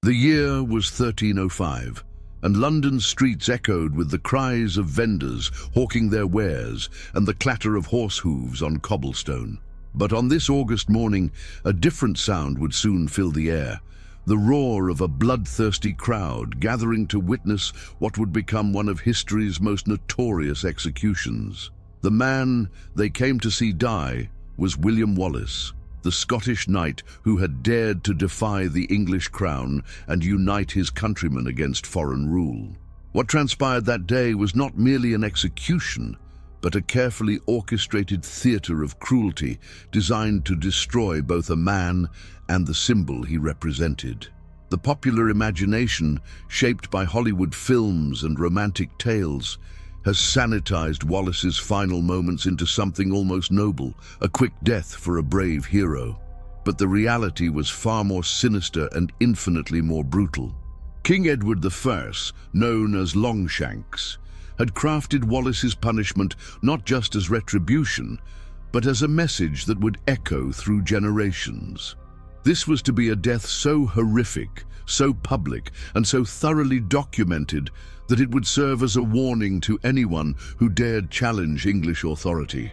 The year was 1305, and London's streets echoed with the cries of vendors hawking their wares and the clatter of horse hooves on cobblestone. But on this August morning, a different sound would soon fill the air, the roar of a bloodthirsty crowd gathering to witness what would become one of history's most notorious executions. The man they came to see die was William Wallace, the Scottish knight who had dared to defy the English crown and unite his countrymen against foreign rule. What transpired that day was not merely an execution, but a carefully orchestrated theater of cruelty designed to destroy both a man and the symbol he represented. The popular imagination, shaped by Hollywood films and romantic tales, has sanitized Wallace's final moments into something almost noble, a quick death for a brave hero. But the reality was far more sinister and infinitely more brutal. King Edward I, known as Longshanks, had crafted Wallace's punishment not just as retribution, but as a message that would echo through generations. This was to be a death so horrific, so public, and so thoroughly documented that it would serve as a warning to anyone who dared challenge English authority.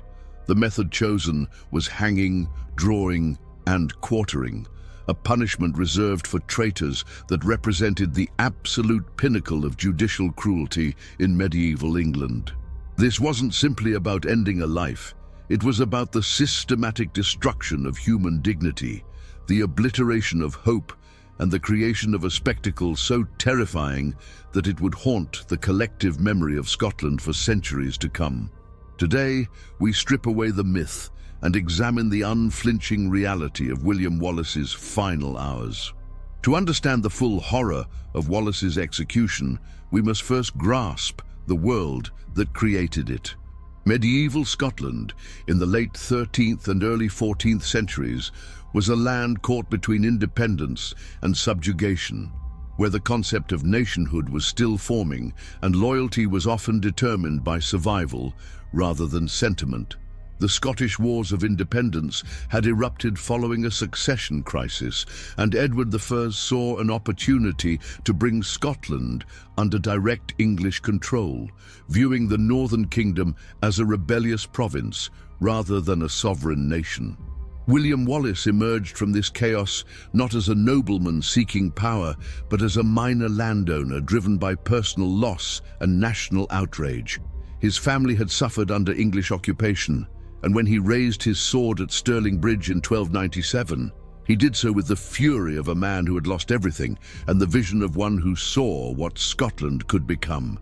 The method chosen was hanging, drawing, and quartering, a punishment reserved for traitors that represented the absolute pinnacle of judicial cruelty in medieval England. This wasn't simply about ending a life. It was about the systematic destruction of human dignity, the obliteration of hope, and the creation of a spectacle so terrifying that it would haunt the collective memory of Scotland for centuries to come. Today, we strip away the myth and examine the unflinching reality of William Wallace's final hours. To understand the full horror of Wallace's execution, we must first grasp the world that created it. Medieval Scotland, in the late 13th and early 14th centuries, was a land caught between independence and subjugation, where the concept of nationhood was still forming and loyalty was often determined by survival rather than sentiment. The Scottish Wars of Independence had erupted following a succession crisis, and Edward I saw an opportunity to bring Scotland under direct English control, viewing the Northern Kingdom as a rebellious province rather than a sovereign nation. William Wallace emerged from this chaos not as a nobleman seeking power, but as a minor landowner driven by personal loss and national outrage. His family had suffered under English occupation, and when he raised his sword at Stirling Bridge in 1297, he did so with the fury of a man who had lost everything and the vision of one who saw what Scotland could become.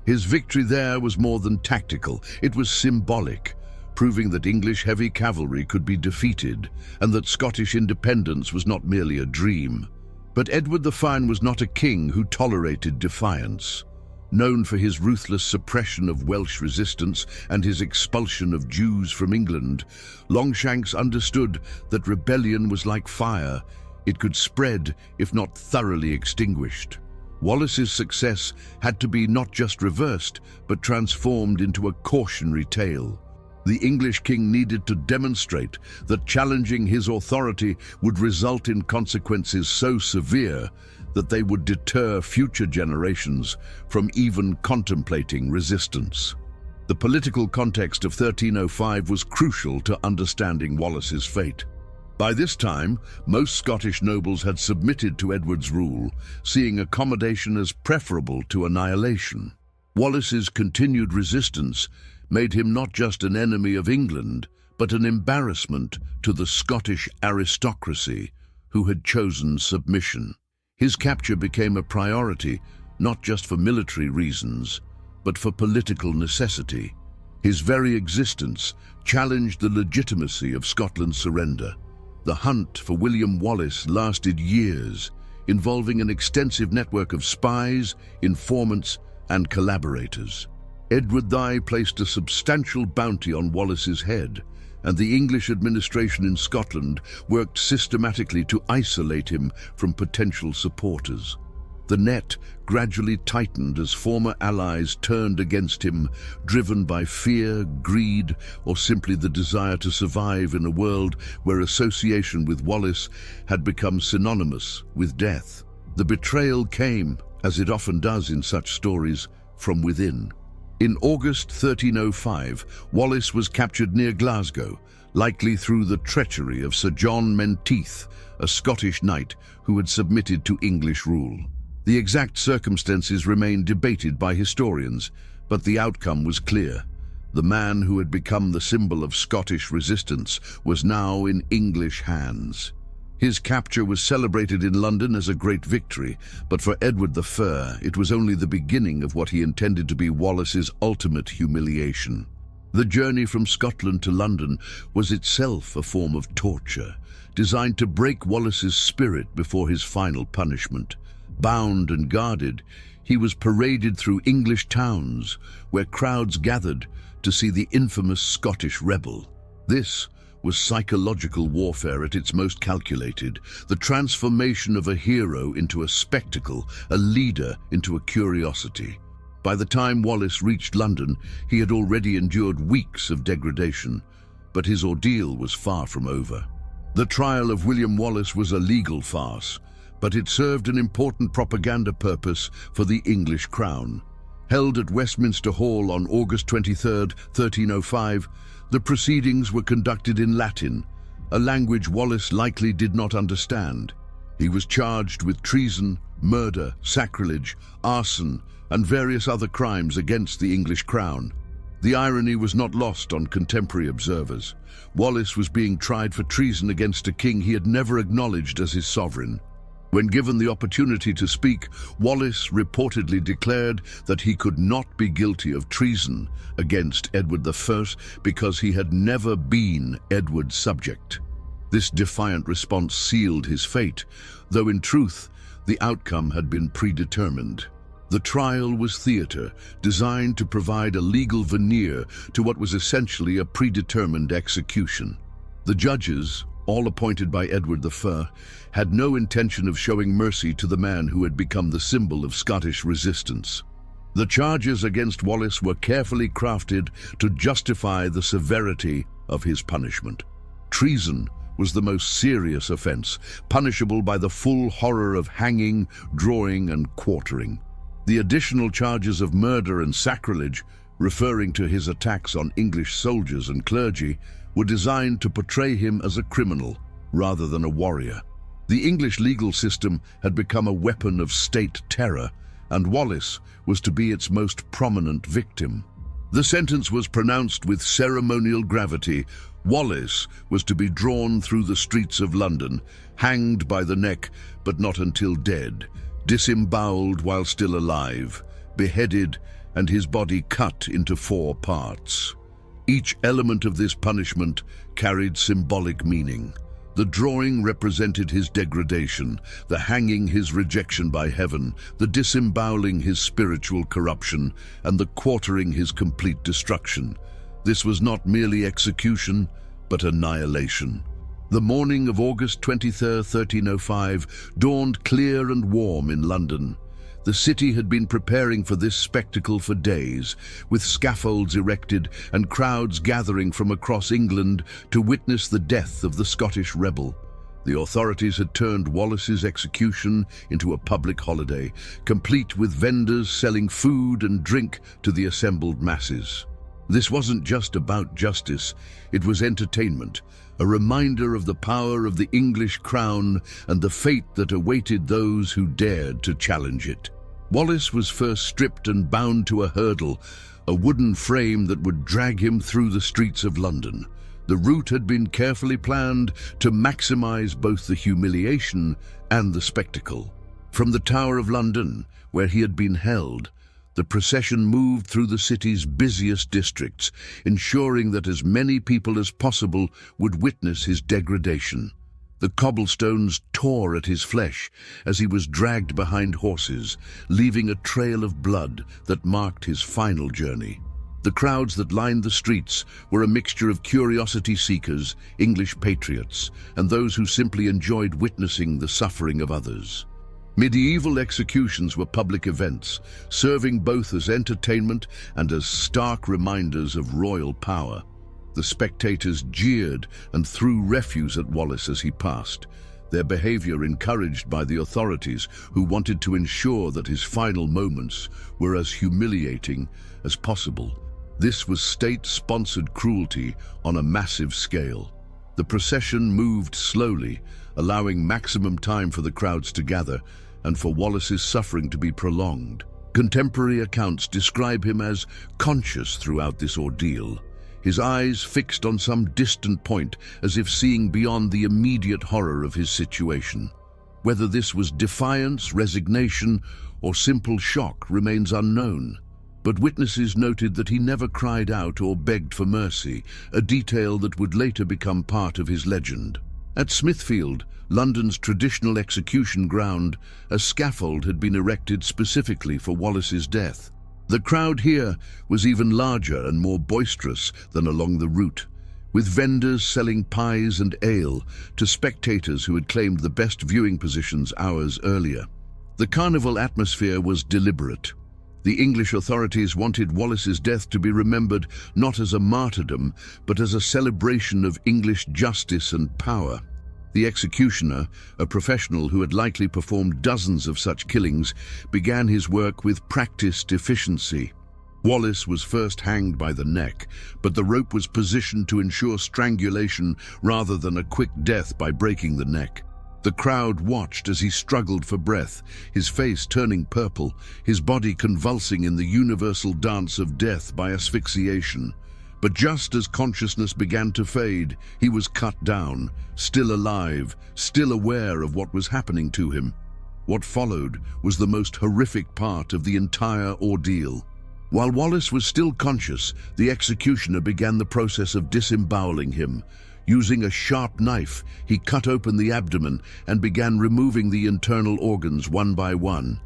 His victory there was more than tactical, it was symbolic, proving that English heavy cavalry could be defeated and that Scottish independence was not merely a dream. But Edward the Fine was not a king who tolerated defiance. Known for his ruthless suppression of Welsh resistance and his expulsion of Jews from England, Longshanks understood that rebellion was like fire. It could spread if not thoroughly extinguished. Wallace's success had to be not just reversed, but transformed into a cautionary tale. The English king needed to demonstrate that challenging his authority would result in consequences so severe that they would deter future generations from even contemplating resistance. The political context of 1305 was crucial to understanding Wallace's fate. By this time, most Scottish nobles had submitted to Edward's rule, seeing accommodation as preferable to annihilation. Wallace's continued resistance made him not just an enemy of England, but an embarrassment to the Scottish aristocracy who had chosen submission. His capture became a priority, not just for military reasons, but for political necessity. His very existence challenged the legitimacy of Scotland's surrender. The hunt for William Wallace lasted years, involving an extensive network of spies, informants, and collaborators. Edward I placed a substantial bounty on Wallace's head, and the English administration in Scotland worked systematically to isolate him from potential supporters. The net gradually tightened as former allies turned against him, driven by fear, greed, or simply the desire to survive in a world where association with Wallace had become synonymous with death. The betrayal came, as it often does in such stories, from within. In August 1305, Wallace was captured near Glasgow, likely through the treachery of Sir John Menteith, a Scottish knight who had submitted to English rule. The exact circumstances remain debated by historians, but the outcome was clear. The man who had become the symbol of Scottish resistance was now in English hands. His capture was celebrated in London as a great victory, but for Edward the Fair, it was only the beginning of what he intended to be Wallace's ultimate humiliation. The journey from Scotland to London was itself a form of torture, designed to break Wallace's spirit before his final punishment. Bound and guarded, he was paraded through English towns, where crowds gathered to see the infamous Scottish rebel. This was psychological warfare at its most calculated, the transformation of a hero into a spectacle, a leader into a curiosity. By the time Wallace reached London, he had already endured weeks of degradation, but his ordeal was far from over. The trial of William Wallace was a legal farce, but it served an important propaganda purpose for the English crown. Held at Westminster Hall on August 23, 1305, the proceedings were conducted in Latin, a language Wallace likely did not understand. He was charged with treason, murder, sacrilege, arson, and various other crimes against the English crown. The irony was not lost on contemporary observers. Wallace was being tried for treason against a king he had never acknowledged as his sovereign. When given the opportunity to speak, Wallace reportedly declared that he could not be guilty of treason against Edward I because he had never been Edward's subject. This defiant response sealed his fate, though in truth, the outcome had been predetermined. The trial was theater, designed to provide a legal veneer to what was essentially a predetermined execution. The judges, all appointed by Edward I, had no intention of showing mercy to the man who had become the symbol of Scottish resistance. The charges against Wallace were carefully crafted to justify the severity of his punishment. Treason was the most serious offense, punishable by the full horror of hanging, drawing, and quartering. The additional charges of murder and sacrilege, referring to his attacks on English soldiers and clergy, were designed to portray him as a criminal rather than a warrior. The English legal system had become a weapon of state terror, and Wallace was to be its most prominent victim. The sentence was pronounced with ceremonial gravity. Wallace was to be drawn through the streets of London, hanged by the neck, but not until dead, disemboweled while still alive, beheaded, and his body cut into 4 parts. Each element of this punishment carried symbolic meaning. The drawing represented his degradation, the hanging his rejection by heaven, the disemboweling his spiritual corruption, and the quartering his complete destruction. This was not merely execution, but annihilation. The morning of August 23, 1305, dawned clear and warm in London. The city had been preparing for this spectacle for days, with scaffolds erected and crowds gathering from across England to witness the death of the Scottish rebel. The authorities had turned Wallace's execution into a public holiday, complete with vendors selling food and drink to the assembled masses. This wasn't just about justice, it was entertainment, a reminder of the power of the English crown and the fate that awaited those who dared to challenge it. Wallace was first stripped and bound to a hurdle, a wooden frame that would drag him through the streets of London. The route had been carefully planned to maximize both the humiliation and the spectacle. From the Tower of London, where he had been held, the procession moved through the city's busiest districts, ensuring that as many people as possible would witness his degradation. The cobblestones tore at his flesh as he was dragged behind horses, leaving a trail of blood that marked his final journey. The crowds that lined the streets were a mixture of curiosity seekers, English patriots, and those who simply enjoyed witnessing the suffering of others. Medieval executions were public events, serving both as entertainment and as stark reminders of royal power. The spectators jeered and threw refuse at Wallace as he passed, their behavior encouraged by the authorities who wanted to ensure that his final moments were as humiliating as possible. This was state-sponsored cruelty on a massive scale. The procession moved slowly, allowing maximum time for the crowds to gather and for Wallace's suffering to be prolonged. Contemporary accounts describe him as conscious throughout this ordeal, his eyes fixed on some distant point as if seeing beyond the immediate horror of his situation. Whether this was defiance, resignation, or simple shock remains unknown. But witnesses noted that he never cried out or begged for mercy, a detail that would later become part of his legend. At Smithfield, London's traditional execution ground, a scaffold had been erected specifically for Wallace's death. The crowd here was even larger and more boisterous than along the route, with vendors selling pies and ale to spectators who had claimed the best viewing positions hours earlier. The carnival atmosphere was deliberate. The English authorities wanted Wallace's death to be remembered not as a martyrdom, but as a celebration of English justice and power. The executioner, a professional who had likely performed dozens of such killings, began his work with practiced efficiency. Wallace was first hanged by the neck, but the rope was positioned to ensure strangulation rather than a quick death by breaking the neck. The crowd watched as he struggled for breath, his face turning purple, his body convulsing in the universal dance of death by asphyxiation. But just as consciousness began to fade, he was cut down, still alive, still aware of what was happening to him. What followed was the most horrific part of the entire ordeal. While Wallace was still conscious, the executioner began the process of disemboweling him. Using a sharp knife, he cut open the abdomen and began removing the internal organs one by one.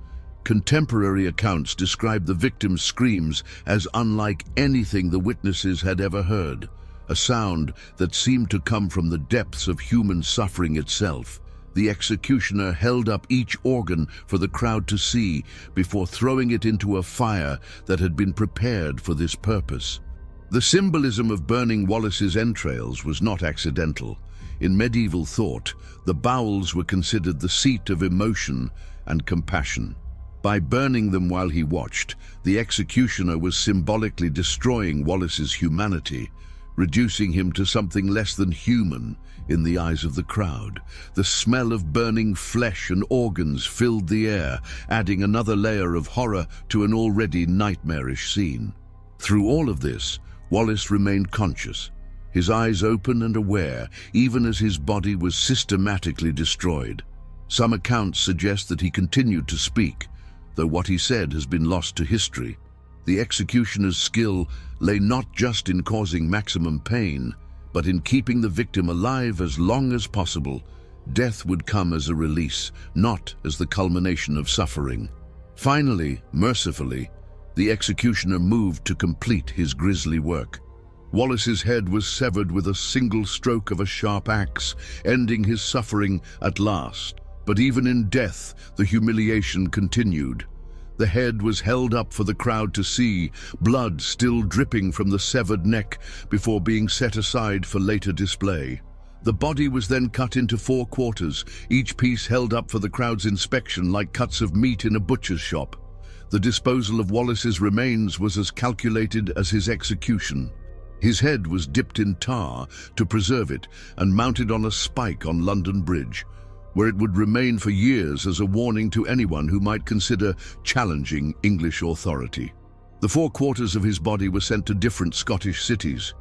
Contemporary accounts describe the victim's screams as unlike anything the witnesses had ever heard, a sound that seemed to come from the depths of human suffering itself. The executioner held up each organ for the crowd to see before throwing it into a fire that had been prepared for this purpose. The symbolism of burning Wallace's entrails was not accidental. In medieval thought, the bowels were considered the seat of emotion and compassion. By burning them while he watched, the executioner was symbolically destroying Wallace's humanity, reducing him to something less than human in the eyes of the crowd. The smell of burning flesh and organs filled the air, adding another layer of horror to an already nightmarish scene. Through all of this, Wallace remained conscious, his eyes open and aware, even as his body was systematically destroyed. Some accounts suggest that he continued to speak, though what he said has been lost to history. The executioner's skill lay not just in causing maximum pain, but in keeping the victim alive as long as possible. Death would come as a release, not as the culmination of suffering. Finally, mercifully, the executioner moved to complete his grisly work. Wallace's head was severed with a single stroke of a sharp axe, ending his suffering at last. But even in death, the humiliation continued. The head was held up for the crowd to see, blood still dripping from the severed neck before being set aside for later display. The body was then cut into 4 quarters, each piece held up for the crowd's inspection like cuts of meat in a butcher's shop. The disposal of Wallace's remains was as calculated as his execution. His head was dipped in tar to preserve it and mounted on a spike on London Bridge, where it would remain for years as a warning to anyone who might consider challenging English authority. The 4 quarters of his body were sent to different Scottish cities,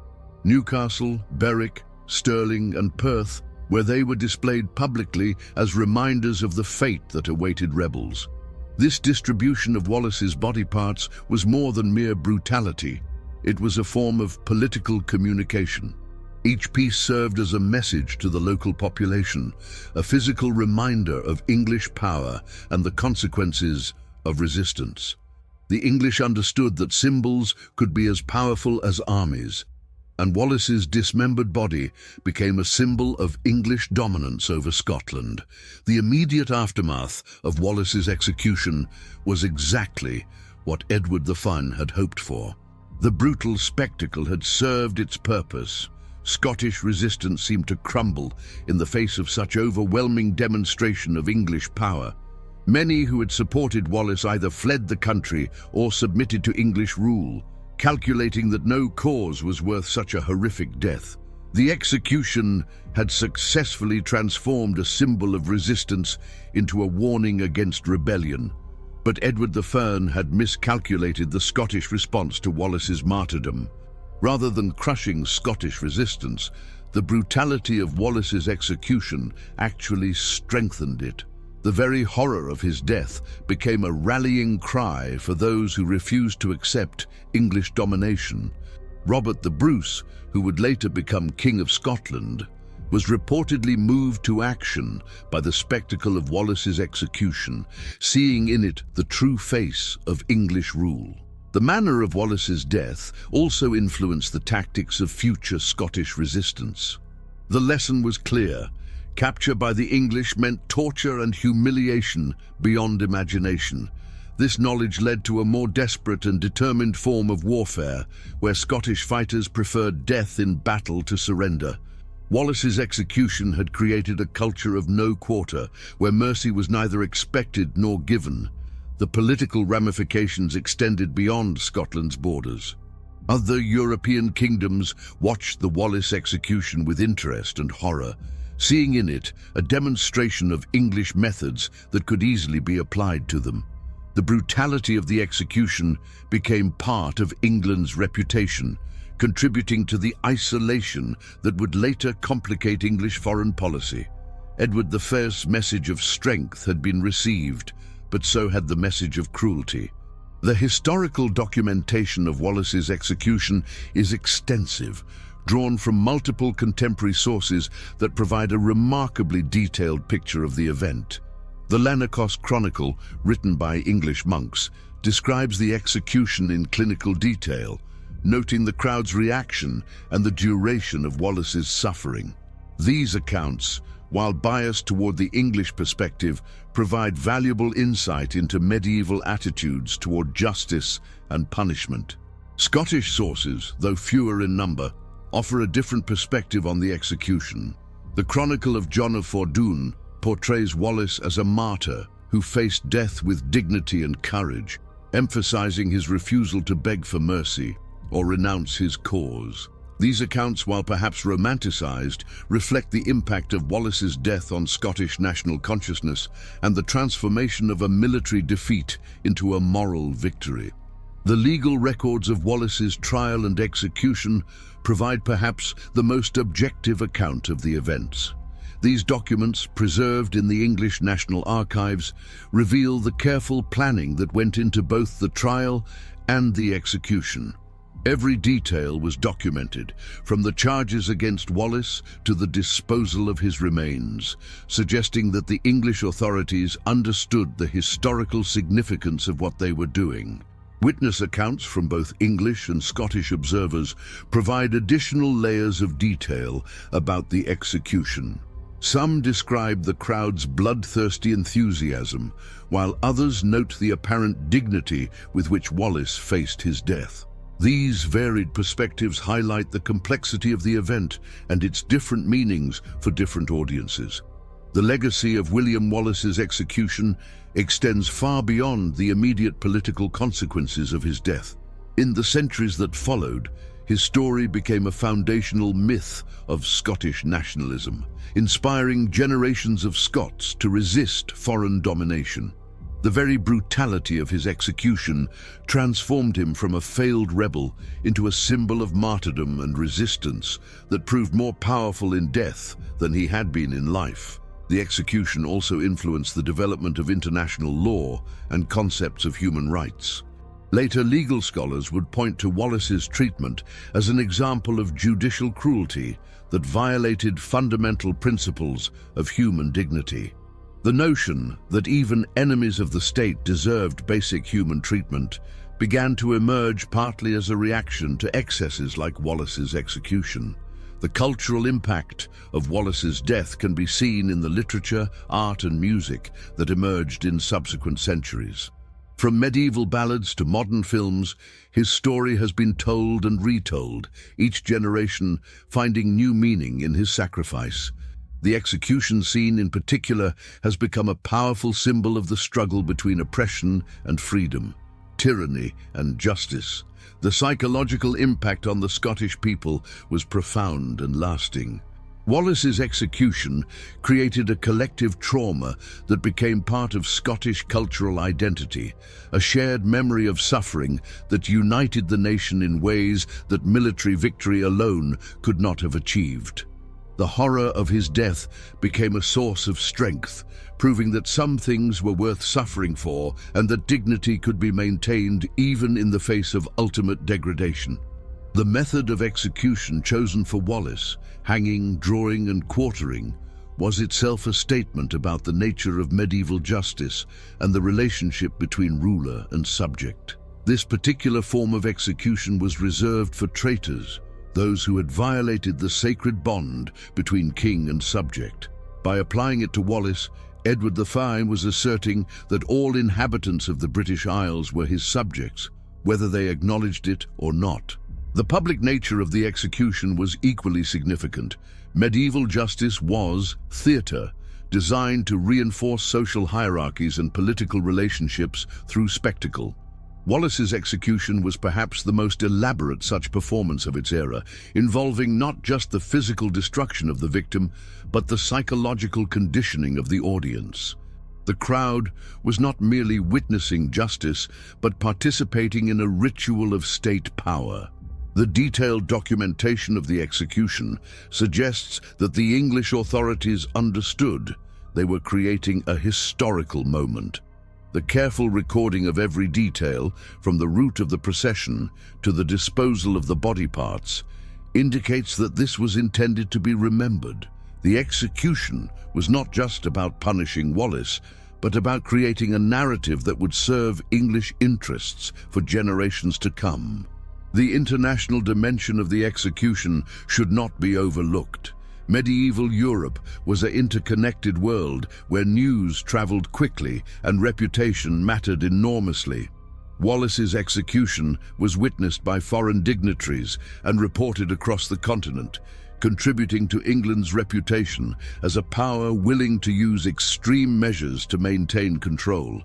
Newcastle, Berwick, Stirling and Perth, where they were displayed publicly as reminders of the fate that awaited rebels. This distribution of Wallace's body parts was more than mere brutality. It was a form of political communication. Each piece served as a message to the local population, a physical reminder of English power and the consequences of resistance. The English understood that symbols could be as powerful as armies, and Wallace's dismembered body became a symbol of English dominance over Scotland. The immediate aftermath of Wallace's execution was exactly what Edward the Fun had hoped for. The brutal spectacle had served its purpose. Scottish resistance seemed to crumble in the face of such overwhelming demonstration of English power. Many who had supported Wallace either fled the country or submitted to English rule, calculating that no cause was worth such a horrific death. The execution had successfully transformed a symbol of resistance into a warning against rebellion. But Edward the Fern had miscalculated the Scottish response to Wallace's martyrdom. Rather than crushing Scottish resistance, the brutality of Wallace's execution actually strengthened it. The very horror of his death became a rallying cry for those who refused to accept English domination. Robert the Bruce, who would later become King of Scotland, was reportedly moved to action by the spectacle of Wallace's execution, seeing in it the true face of English rule. The manner of Wallace's death also influenced the tactics of future Scottish resistance. The lesson was clear. Capture by the English meant torture and humiliation beyond imagination. This knowledge led to a more desperate and determined form of warfare, where Scottish fighters preferred death in battle to surrender. Wallace's execution had created a culture of no quarter, where mercy was neither expected nor given. The political ramifications extended beyond Scotland's borders. Other European kingdoms watched the Wallace execution with interest and horror, seeing in it a demonstration of English methods that could easily be applied to them. The brutality of the execution became part of England's reputation, contributing to the isolation that would later complicate English foreign policy. Edward I's message of strength had been received, but so had the message of cruelty. The historical documentation of Wallace's execution is extensive, drawn from multiple contemporary sources that provide a remarkably detailed picture of the event. The Lanarkos Chronicle, written by English monks, describes the execution in clinical detail, noting the crowd's reaction and the duration of Wallace's suffering. These accounts, while biased toward the English perspective, provide valuable insight into medieval attitudes toward justice and punishment. Scottish sources, though fewer in number, offer a different perspective on the execution. The Chronicle of John of Fordun portrays Wallace as a martyr who faced death with dignity and courage, emphasizing his refusal to beg for mercy or renounce his cause. These accounts, while perhaps romanticized, reflect the impact of Wallace's death on Scottish national consciousness and the transformation of a military defeat into a moral victory. The legal records of Wallace's trial and execution provide perhaps the most objective account of the events. These documents, preserved in the English National Archives, reveal the careful planning that went into both the trial and the execution. Every detail was documented, from the charges against Wallace to the disposal of his remains, suggesting that the English authorities understood the historical significance of what they were doing. Witness accounts from both English and Scottish observers provide additional layers of detail about the execution. Some describe the crowd's bloodthirsty enthusiasm, while others note the apparent dignity with which Wallace faced his death. These varied perspectives highlight the complexity of the event and its different meanings for different audiences. The legacy of William Wallace's execution extends far beyond the immediate political consequences of his death. In the centuries that followed, his story became a foundational myth of Scottish nationalism, inspiring generations of Scots to resist foreign domination. The very brutality of his execution transformed him from a failed rebel into a symbol of martyrdom and resistance that proved more powerful in death than he had been in life. The execution also influenced the development of international law and concepts of human rights. Later legal scholars would point to Wallace's treatment as an example of judicial cruelty that violated fundamental principles of human dignity. The notion that even enemies of the state deserved basic human treatment began to emerge partly as a reaction to excesses like Wallace's execution. The cultural impact of Wallace's death can be seen in the literature, art, and music that emerged in subsequent centuries. From medieval ballads to modern films, his story has been told and retold, each generation finding new meaning in his sacrifice. The execution scene in particular has become a powerful symbol of the struggle between oppression and freedom, tyranny and justice. The psychological impact on the Scottish people was profound and lasting. Wallace's execution created a collective trauma that became part of Scottish cultural identity, a shared memory of suffering that united the nation in ways that military victory alone could not have achieved. The horror of his death became a source of strength, proving that some things were worth suffering for and that dignity could be maintained even in the face of ultimate degradation. The method of execution chosen for Wallace, hanging, drawing and quartering, was itself a statement about the nature of medieval justice and the relationship between ruler and subject. This particular form of execution was reserved for traitors, those who had violated the sacred bond between king and subject. By applying it to Wallace, Edward the Fine was asserting that all inhabitants of the British Isles were his subjects, whether they acknowledged it or not. The public nature of the execution was equally significant. Medieval justice was theatre, designed to reinforce social hierarchies and political relationships through spectacle. Wallace's execution was perhaps the most elaborate such performance of its era, involving not just the physical destruction of the victim, but the psychological conditioning of the audience. The crowd was not merely witnessing justice, but participating in a ritual of state power. The detailed documentation of the execution suggests that the English authorities understood they were creating a historical moment. The careful recording of every detail, from the route of the procession to the disposal of the body parts, indicates that this was intended to be remembered. The execution was not just about punishing Wallace, but about creating a narrative that would serve English interests for generations to come. The international dimension of the execution should not be overlooked. Medieval Europe was an interconnected world where news traveled quickly and reputation mattered enormously. Wallace's execution was witnessed by foreign dignitaries and reported across the continent, contributing to England's reputation as a power willing to use extreme measures to maintain control.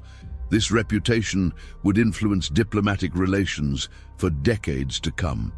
This reputation would influence diplomatic relations for decades to come.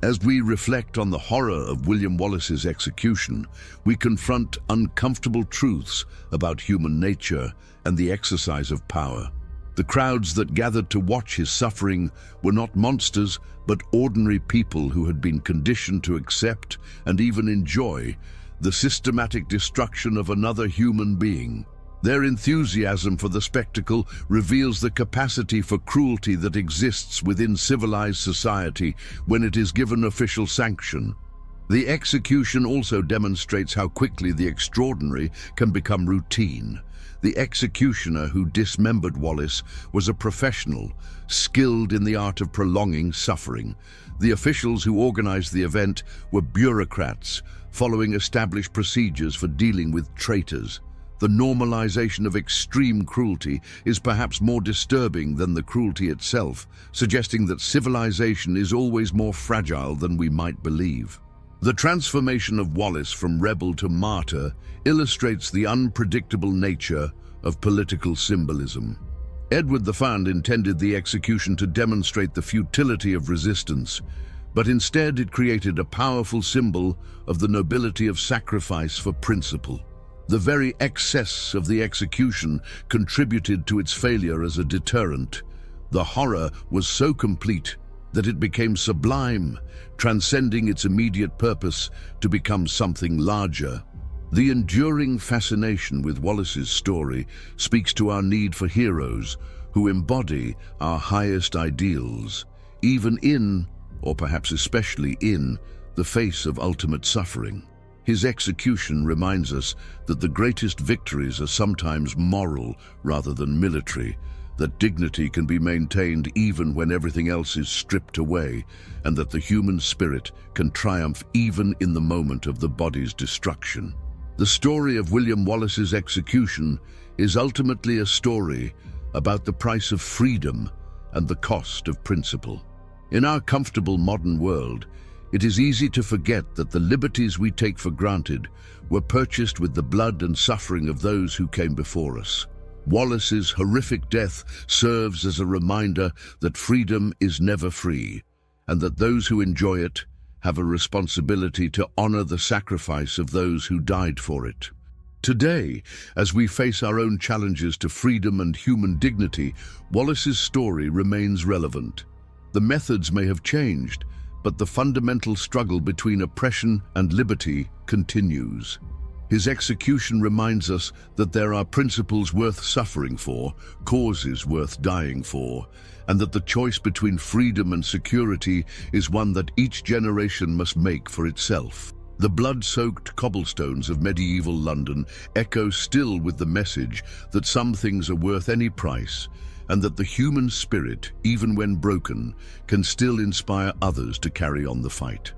As we reflect on the horror of William Wallace's execution, we confront uncomfortable truths about human nature and the exercise of power. The crowds that gathered to watch his suffering were not monsters, but ordinary people who had been conditioned to accept and even enjoy the systematic destruction of another human being. Their enthusiasm for the spectacle reveals the capacity for cruelty that exists within civilized society when it is given official sanction. The execution also demonstrates how quickly the extraordinary can become routine. The executioner who dismembered Wallace was a professional, skilled in the art of prolonging suffering. The officials who organized the event were bureaucrats, following established procedures for dealing with traitors. The normalization of extreme cruelty is perhaps more disturbing than the cruelty itself, suggesting that civilization is always more fragile than we might believe. The transformation of Wallace from rebel to martyr illustrates the unpredictable nature of political symbolism. Edward the Fine intended the execution to demonstrate the futility of resistance, but instead it created a powerful symbol of the nobility of sacrifice for principle. The very excess of the execution contributed to its failure as a deterrent. The horror was so complete that it became sublime, transcending its immediate purpose to become something larger. The enduring fascination with Wallace's story speaks to our need for heroes who embody our highest ideals, even in, or perhaps especially in, the face of ultimate suffering. His execution reminds us that the greatest victories are sometimes moral rather than military, that dignity can be maintained even when everything else is stripped away, and that the human spirit can triumph even in the moment of the body's destruction. The story of William Wallace's execution is ultimately a story about the price of freedom and the cost of principle. In our comfortable modern world, it is easy to forget that the liberties we take for granted were purchased with the blood and suffering of those who came before us. Wallace's horrific death serves as a reminder that freedom is never free, and that those who enjoy it have a responsibility to honor the sacrifice of those who died for it. Today, as we face our own challenges to freedom and human dignity, Wallace's story remains relevant. The methods may have changed, but the fundamental struggle between oppression and liberty continues. His execution reminds us that there are principles worth suffering for, causes worth dying for, and that the choice between freedom and security is one that each generation must make for itself. The blood-soaked cobblestones of medieval London echo still with the message that some things are worth any price, and that the human spirit, even when broken, can still inspire others to carry on the fight.